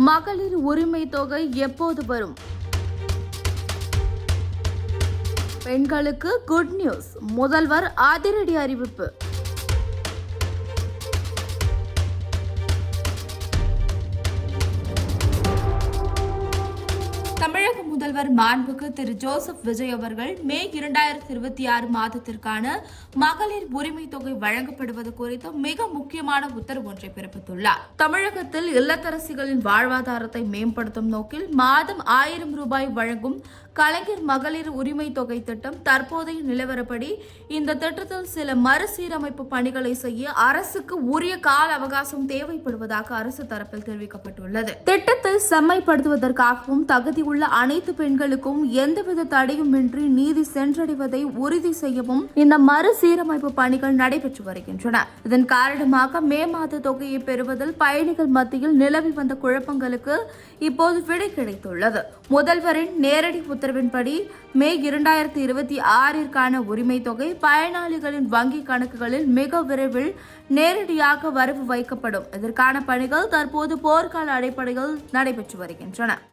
மகளிர் உரிமை தொகை எப்போது வரும்? பெண்களுக்கு குட் நியூஸ், முதல்வர் அதிரடி அறிவிப்பு. தமிழக முதல்வர் மாண்புக்கு திரு ஜோசப் விஜய் அவர்கள் மே 2026 மாதத்திற்கான மகளிர் உரிமை தொகை வழங்கப்படுவது குறித்து மிக முக்கியமான உத்தரவு ஒன்றை பிறப்பித்துள்ளார். தமிழகத்தில் இல்லத்தரசிகளின் வாழ்வாதாரத்தை மேம்படுத்தும் நோக்கில் மாதம் 1000 ரூபாய் வழங்கும் கலைஞர் மகளிர் உரிமை தொகை திட்டம் தற்போதைய நிலவரப்படி இந்த திட்டத்தில் சில மறுசீரமைப்பு பணிகளை செய்ய அரசுக்கு உரிய கால அவகாசம் தேவைப்படுவதாக அரசு தரப்பில் தெரிவிக்கப்பட்டுள்ளது. திட்டத்தை செம்மைப்படுத்துவதற்காகவும் தகுதியுள்ள அனைத்து பெண்களுக்கும் எந்தவித தடையுமின்றி நீதி சென்றடைவதை உறுதி செய்யவும் இந்த மறுசீரமைப்பு பணிகள் நடைபெற்று வருகின்றன. இதன் காரணமாக மே மாத தொகையை பெறுவதில் பயணிகள் மத்தியில் நிலவி வந்த குழப்பங்களுக்கு இப்போது விடை கிடைத்துள்ளது. முதல்வரின் நேரடி உத்தரவின்படி மே 2026 உரிமை தொகை பயனாளிகளின் வங்கி கணக்குகளில் மிக விரைவில் நேரடியாக வரவு வைக்கப்படும். இதற்கான பணிகள் தற்போது போர்க்கால அடிப்படையில் நடைபெற்று வருகின்றன.